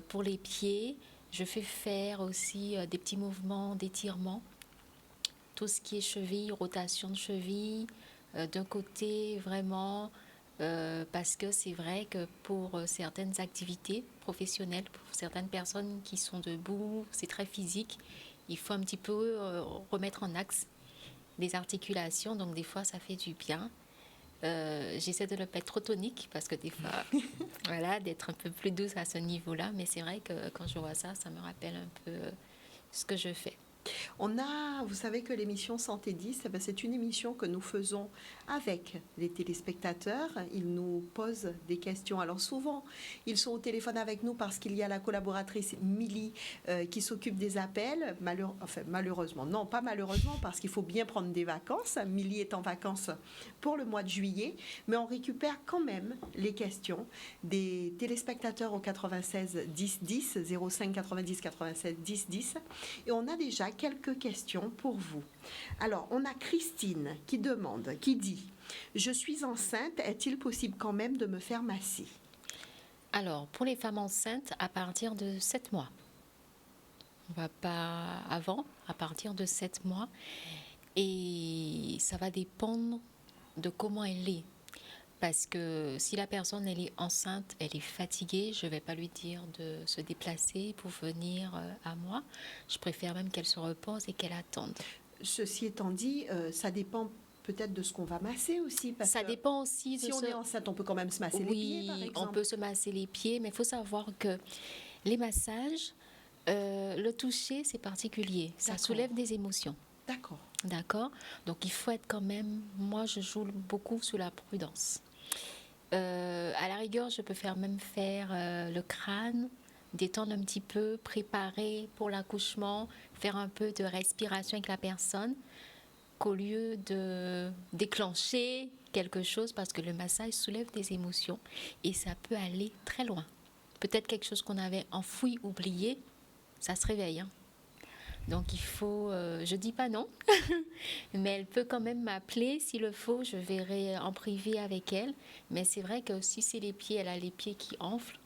Pour les pieds, je fais faire aussi des petits mouvements d'étirement, tout ce qui est cheville, rotation de cheville, d'un côté vraiment... parce que c'est vrai que pour certaines activités professionnelles, pour certaines personnes qui sont debout, c'est très physique, il faut un petit peu remettre en axe les articulations, donc des fois ça fait du bien. J'essaie de ne pas être trop tonique parce que des fois, voilà, d'être un peu plus douce à ce niveau-là, mais c'est vrai que quand je vois ça, ça me rappelle un peu ce que je fais. Vous savez que l'émission Santé 10, c'est une émission que nous faisons avec les téléspectateurs. Ils nous posent des questions. Alors souvent, ils sont au téléphone avec nous parce qu'il y a la collaboratrice Milly qui s'occupe des appels. Malheureusement, non, pas malheureusement, parce qu'il faut bien prendre des vacances. Milly est en vacances pour le mois de juillet, mais on récupère quand même les questions des téléspectateurs au 96 10 10, 05 90 96 10 10, et on a déjà quelques questions pour vous. Alors, on a Christine qui dit « Je suis enceinte, est-il possible quand même de me faire masser ?» Alors, pour les femmes enceintes, à partir de 7 mois. On va pas avant, à partir de 7 mois. Et ça va dépendre de comment elle est. Parce que si la personne elle est enceinte, elle est fatiguée, je ne vais pas lui dire de se déplacer pour venir à moi. Je préfère même qu'elle se repose et qu'elle attende. Ceci étant dit, ça dépend peut-être de ce qu'on va masser aussi. Parce ça que dépend aussi de si on est enceinte, on peut quand même se masser les pieds, par exemple. Oui, on peut se masser les pieds, mais il faut savoir que les massages, le toucher, c'est particulier. Ça soulève des émotions. D'accord. D'accord. Donc, il faut être quand même... Moi, je joue beaucoup sur la prudence. À la rigueur, je peux même faire le crâne, détendre un petit peu, préparer pour l'accouchement, faire un peu de respiration avec la personne, qu'au lieu de déclencher quelque chose, parce que le massage soulève des émotions et ça peut aller très loin. Peut-être quelque chose qu'on avait enfoui, oublié, ça se réveille. Hein. Donc il faut, je dis pas non, mais elle peut quand même m'appeler s'il le faut, je verrai en privé avec elle. Mais c'est vrai que si c'est les pieds, elle a les pieds qui enflent,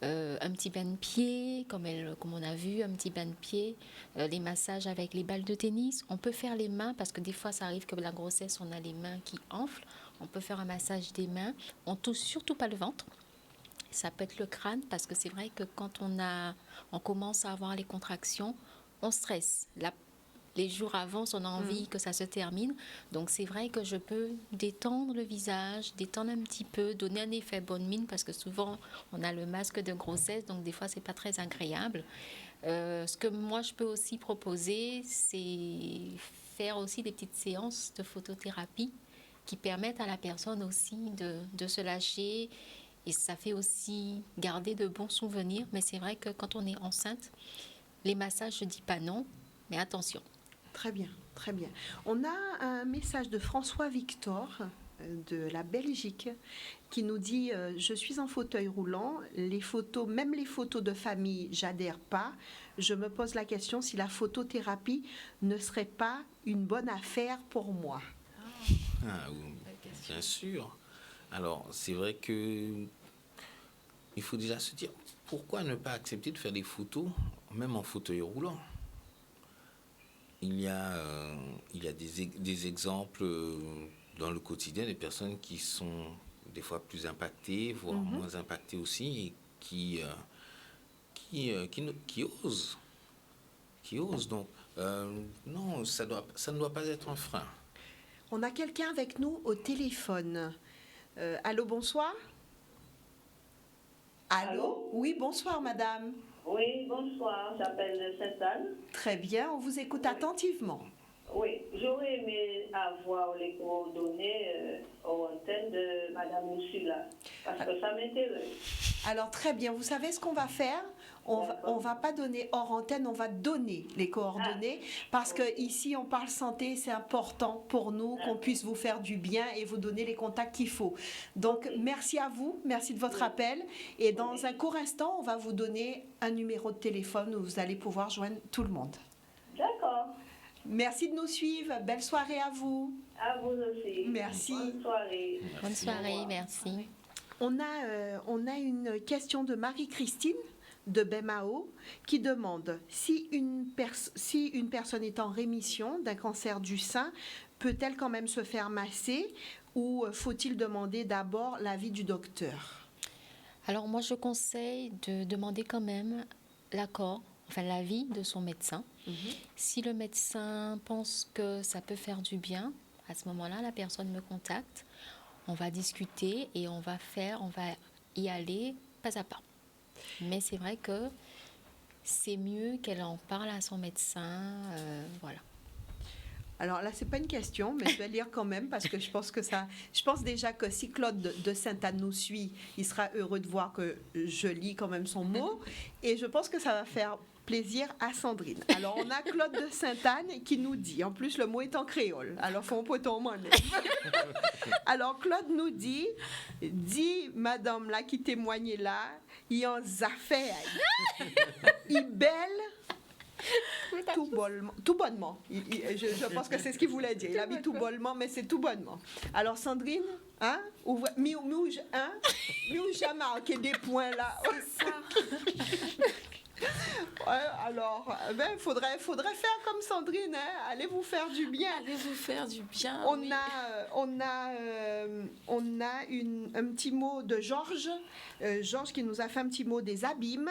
un petit bain de pied, comme on a vu, un petit bain de pied, les massages avec les balles de tennis. On peut faire les mains, parce que des fois ça arrive que la grossesse, on a les mains qui enflent. On peut faire un massage des mains. On touche surtout pas le ventre. Ça peut être le crâne, parce que c'est vrai que quand on commence à avoir les contractions, on stresse. Les jours avant, on a envie que ça se termine. Donc, c'est vrai que je peux détendre le visage, détendre un petit peu, donner un effet bonne mine, parce que souvent, on a le masque de grossesse, donc des fois, c'est pas très agréable. Ce que moi, je peux aussi proposer, c'est faire aussi des petites séances de photothérapie qui permettent à la personne aussi de se lâcher. Et ça fait aussi garder de bons souvenirs. Mais c'est vrai que quand on est enceinte, les massages, je ne dis pas non, mais attention. Très bien, très bien. On a un message de François Victor de la Belgique qui nous dit « Je suis en fauteuil roulant, même les photos de famille, j'adhère pas. Je me pose la question si la photothérapie ne serait pas une bonne affaire pour moi. » Oui, bien sûr. Alors, c'est vrai que il faut déjà se dire, pourquoi ne pas accepter de faire des photos, même en fauteuil roulant? Il y a des exemples dans le quotidien, des personnes qui sont des fois plus impactées, voire moins impactées aussi, et qui osent. Donc, non, ça ne doit pas être un frein. On a quelqu'un avec nous au téléphone. Allô, bonsoir. Allô? Oui, bonsoir, madame. Oui, bonsoir, j'appelle Sainte-Anne. Très bien, on vous écoute attentivement. Oui, j'aurais aimé avoir les coordonnées aux antennes de Madame Ursula, parce que ça m'intéresse. Alors, très bien, vous savez ce qu'on va faire? On va pas donner hors antenne, on va donner les coordonnées, parce que ici on parle santé, c'est important pour nous qu'on puisse vous faire du bien et vous donner les contacts qu'il faut. Donc merci à vous, merci de votre appel, et dans un court instant on va vous donner un numéro de téléphone où vous allez pouvoir joindre tout le monde. D'accord. Merci de nous suivre, belle soirée à vous. À vous aussi. Merci. Bonne soirée. Bonne soirée, merci. On a une question de Marie-Christine de Bemao qui demande si une personne est en rémission d'un cancer du sein, peut-elle quand même se faire masser ou faut-il demander d'abord l'avis du docteur? Alors moi je conseille de demander quand même l'avis de son médecin. Si le médecin pense que ça peut faire du bien, à ce moment-là la personne me contacte, on va discuter et on va y aller pas à pas. Mais c'est vrai que c'est mieux qu'elle en parle à son médecin. Voilà. Alors là, c'est pas une question, mais je vais lire quand même parce que je pense déjà que si Claude de Sainte-Anne nous suit, il sera heureux de voir que je lis quand même son mot. Et je pense que ça va faire plaisir à Sandrine. Alors, on a Claude de Sainte-Anne qui nous dit, en plus le mot est en créole, alors faut peut Alors, Claude nous dit madame là qui témoigne là, il en a fait, il belle, tout bonnement. Je pense que c'est ce qu'il voulait dire. Il a mis tout bonnement, mais c'est tout bonnement. Alors, Sandrine, hein? Mi j'ai marqué des points là. C'est ça. Ouais, alors, faudrait faire comme Sandrine, hein? Allez vous faire du bien. Allez vous faire du bien. On a un petit mot de Georges. Georges qui nous a fait un petit mot des abîmes.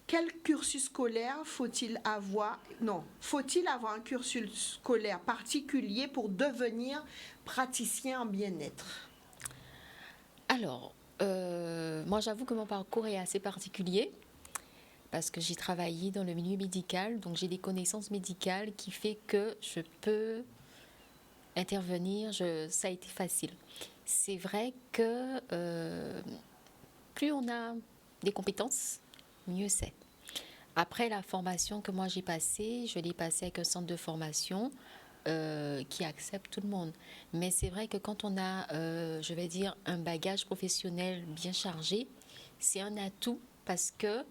Quel cursus scolaire faut-il avoir? Non, faut-il avoir un cursus scolaire particulier pour devenir praticien en bien-être? Alors, moi j'avoue que mon parcours est assez particulier parce que j'ai travaillé dans le milieu médical, donc j'ai des connaissances médicales qui fait que je peux intervenir, ça a été facile. C'est vrai que plus on a des compétences, mieux c'est. Après la formation que moi j'ai passée, je l'ai passée avec un centre de formation qui accepte tout le monde. Mais c'est vrai que quand on a, je vais dire, un bagage professionnel bien chargé, c'est un atout parce que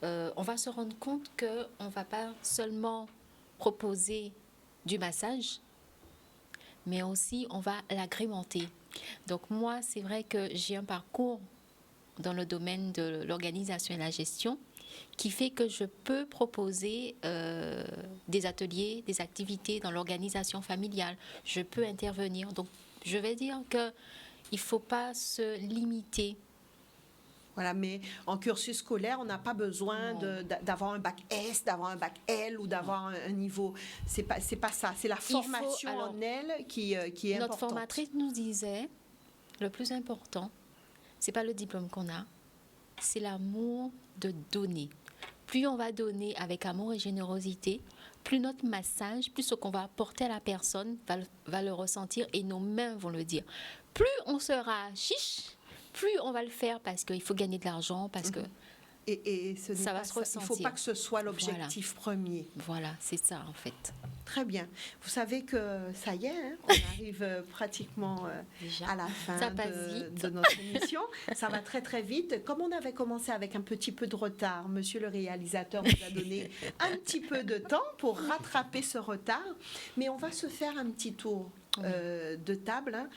on va se rendre compte qu'on ne va pas seulement proposer du massage, mais aussi on va l'agrémenter. Donc moi, c'est vrai que j'ai un parcours dans le domaine de l'organisation et la gestion qui fait que je peux proposer des ateliers, des activités dans l'organisation familiale. Je peux intervenir. Donc je vais dire qu'il ne faut pas se limiter. Voilà, mais en cursus scolaire, on n'a pas besoin d'avoir un bac S, d'avoir un bac L ou d'avoir un niveau. C'est pas ça. C'est la formation en elle qui est importante. Notre formatrice nous disait, le plus important, c'est pas le diplôme qu'on a, c'est l'amour de donner. Plus on va donner avec amour et générosité, plus notre massage, plus ce qu'on va apporter à la personne va le ressentir et nos mains vont le dire. Plus on sera chiche, plus on va le faire parce qu'il faut gagner de l'argent, parce que et ça va se ressentir. Il ne faut pas que ce soit l'objectif premier. Voilà, c'est ça en fait. Très bien. Vous savez que ça y est, hein, on arrive pratiquement à la fin de notre émission. Ça va très très vite. Comme on avait commencé avec un petit peu de retard, monsieur le réalisateur nous a donné un petit peu de temps pour rattraper ce retard. Mais on va se faire un petit tour de table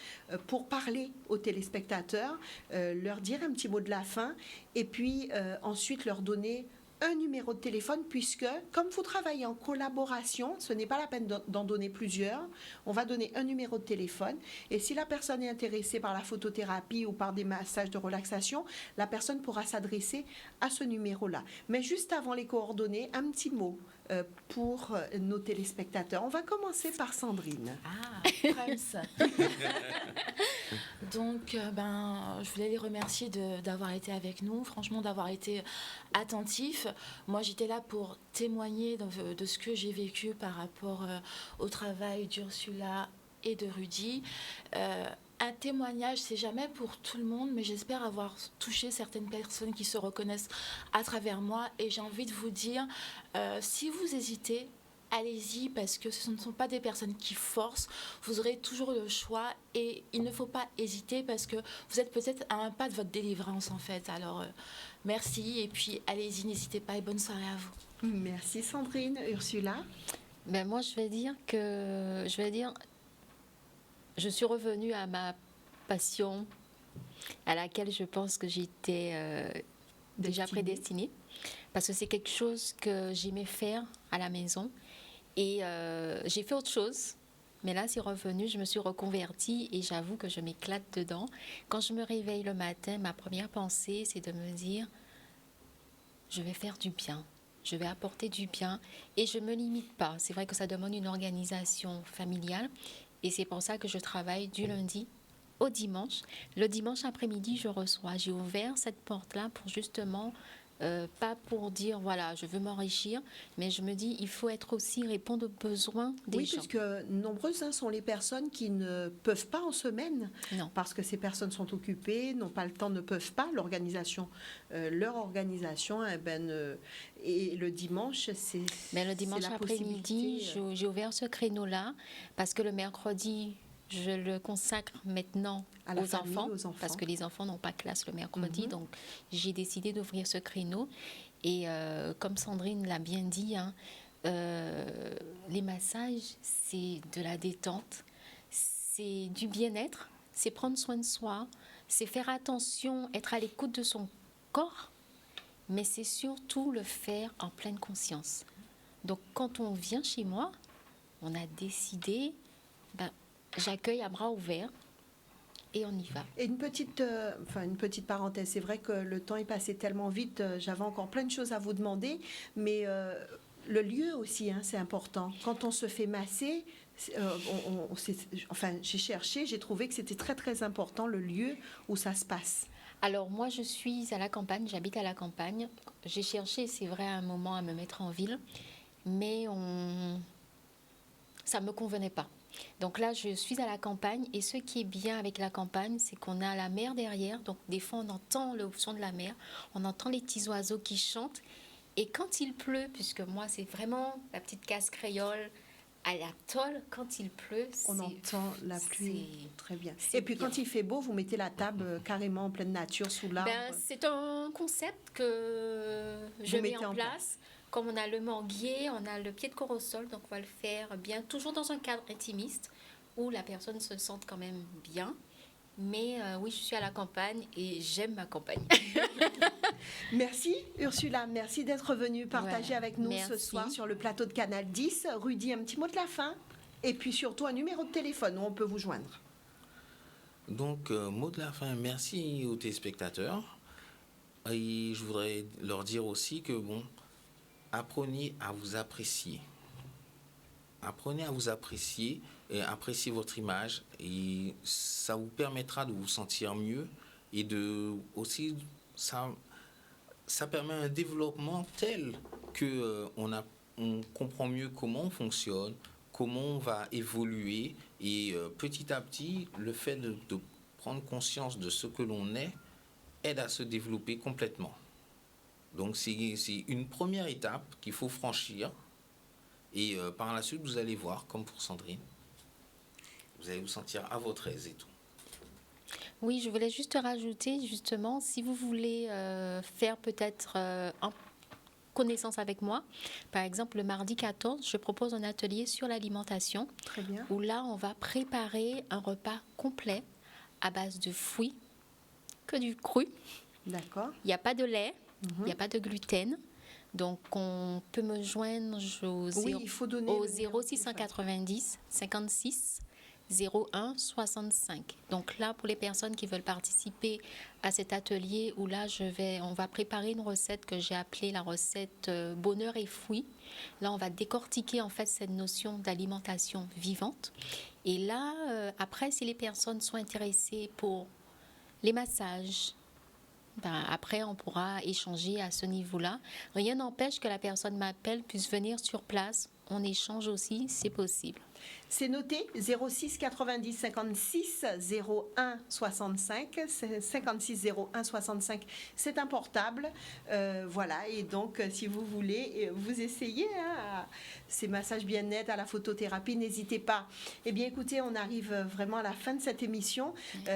pour parler aux téléspectateurs, leur dire un petit mot de la fin et puis ensuite leur donner un numéro de téléphone puisque comme vous travaillez en collaboration, ce n'est pas la peine d'en donner plusieurs. On va donner un numéro de téléphone et si la personne est intéressée par la photothérapie ou par des massages de relaxation, la personne pourra s'adresser à ce numéro-là. Mais juste avant les coordonnées, un petit mot pour nos téléspectateurs. On va commencer par Sandrine. Ah, Prince. Donc, je voulais les remercier d'avoir été avec nous, franchement d'avoir été attentifs. Moi, j'étais là pour témoigner de ce que j'ai vécu par rapport au travail d'Ursula et de Rudy. Un témoignage, c'est jamais pour tout le monde, mais j'espère avoir touché certaines personnes qui se reconnaissent à travers moi. Et j'ai envie de vous dire, si vous hésitez, allez-y, parce que ce ne sont pas des personnes qui forcent. Vous aurez toujours le choix et il ne faut pas hésiter parce que vous êtes peut-être à un pas de votre délivrance, en fait. Alors, merci et puis allez-y, n'hésitez pas et bonne soirée à vous. Merci Sandrine. Ursula? Moi, je vais dire, je suis revenue à ma passion à laquelle je pense que j'étais déjà prédestinée parce que c'est quelque chose que j'aimais faire à la maison et j'ai fait autre chose mais là c'est revenu, je me suis reconvertie et j'avoue que je m'éclate dedans. Quand je me réveille le matin, ma première pensée c'est de me dire je vais faire du bien, je vais apporter du bien et je ne me limite pas. C'est vrai que ça demande une organisation familiale. Et c'est pour ça que je travaille du lundi au dimanche. Le dimanche après-midi, je reçois. J'ai ouvert cette porte-là pour justement Pas pour dire, voilà, je veux m'enrichir, mais je me dis, il faut être aussi répondre aux besoins des Oui, gens. puisque nombreuses sont les personnes qui ne peuvent pas en semaine, Non. parce que ces personnes sont occupées, n'ont pas le temps, ne peuvent pas. Leur organisation, et le dimanche, Mais le dimanche c'est la après-midi, possibilité, j'ai ouvert ce créneau-là parce que le mercredi, je le consacre maintenant à la aux famille, enfants, aux enfants. parce que les enfants n'ont pas classe le mercredi. Mhm. Donc, j'ai décidé d'ouvrir ce créneau. Et comme Sandrine l'a bien dit, hein, les massages, c'est de la détente, c'est du bien-être, c'est prendre soin de soi, c'est faire attention, être à l'écoute de son corps, mais c'est surtout le faire en pleine conscience. Donc, quand on vient chez moi, on a décidé, j'accueille à bras ouverts et on y va. Et une petite parenthèse, c'est vrai que le temps est passé tellement vite, j'avais encore plein de choses à vous demander, mais le lieu aussi, hein, c'est important. Quand on se fait masser, j'ai cherché, j'ai trouvé que c'était très très important le lieu où ça se passe. Alors moi je suis à la campagne, j'habite à la campagne. J'ai cherché, c'est vrai, un moment à me mettre en ville, mais ça ne me convenait pas. Donc là, je suis à la campagne et ce qui est bien avec la campagne, c'est qu'on a la mer derrière. Donc des fois, on entend le son de la mer, on entend les petits oiseaux qui chantent. Et quand il pleut, puisque moi, c'est vraiment la petite casse créole à la tôle, quand il pleut, On entend la pluie c'est- très bien. c'est Et puis bien. quand il fait beau, vous mettez la table carrément en pleine nature, sous l'arbre. C'est un concept que je mets mettez en en place. Comme on a le manguier, on a le pied de corps au sol, donc on va le faire bien, toujours dans un cadre intimiste où la personne se sente quand même bien. Mais oui, je suis à la campagne et j'aime ma campagne. Merci Ursula, merci d'être venue partager Ouais, avec nous ce merci. soir sur le plateau de Canal 10. Rudy, un petit mot de la fin et puis surtout un numéro de téléphone où on peut vous joindre. Donc, mot de la fin, merci aux téléspectateurs. Et je voudrais leur dire aussi que, apprenez à vous apprécier. Apprenez à vous apprécier et apprécier votre image. Et ça vous permettra de vous sentir mieux et ça permet un développement tel que on comprend mieux comment on fonctionne, comment on va évoluer et petit à petit, le fait de prendre conscience de ce que l'on est aide à se développer complètement. Donc c'est une première étape qu'il faut franchir et par la suite vous allez voir, comme pour Sandrine, vous allez vous sentir à votre aise et tout. Oui, je voulais juste rajouter, justement, si vous voulez faire peut-être en connaissance avec moi, par exemple, le mardi 14, je propose un atelier sur l'alimentation, Très bien. où là, on va préparer un repas complet à base de fruits, que du cru. D'accord. Il n'y a pas de lait, il n'y a pas de gluten. Donc, on peut me joindre Oui, il faut donner au le numéro de 0690 56 01 65. Donc là, pour les personnes qui veulent participer à cet atelier où là, on va préparer une recette que j'ai appelée la recette bonheur et fruits. Là, on va décortiquer en fait cette notion d'alimentation vivante. Et là, après, si les personnes sont intéressées pour les massages, après, on pourra échanger à ce niveau-là. Rien n'empêche que la personne m'appelle, puisse venir sur place. On échange aussi, c'est possible. C'est noté 06 90 56 01 65 56 01 65. C'est un portable, voilà. Et donc, si vous voulez, vous essayez ces massages bien-être, à la photothérapie, n'hésitez pas. Eh bien, écoutez, on arrive vraiment à la fin de cette émission.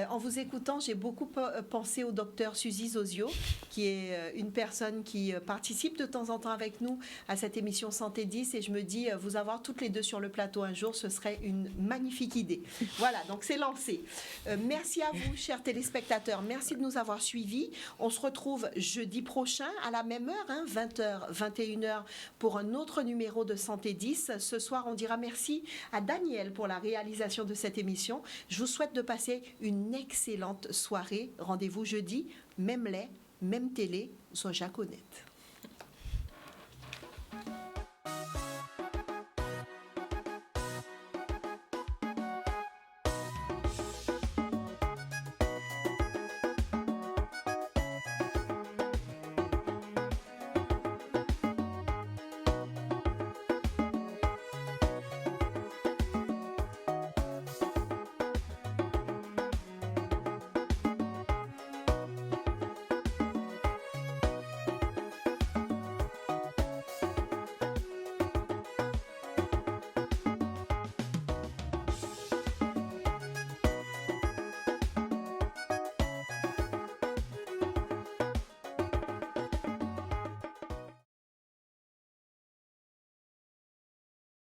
En vous écoutant, j'ai beaucoup pensé au docteur Suzy Zozio, qui est une personne qui participe de temps en temps avec nous à cette émission Santé 10. Et je me dis, vous avoir toutes les deux sur le plateau un jour, ce serait une magnifique idée. Voilà, donc c'est lancé. Merci à vous, chers téléspectateurs. Merci de nous avoir suivis. On se retrouve jeudi prochain à la même heure, 20h, 21h, pour un autre numéro de Santé 10. Ce soir, on dira merci à Daniel pour la réalisation de cette émission. Je vous souhaite de passer une excellente soirée. Rendez-vous jeudi, même lait, même télé, soit Jacques Honnête.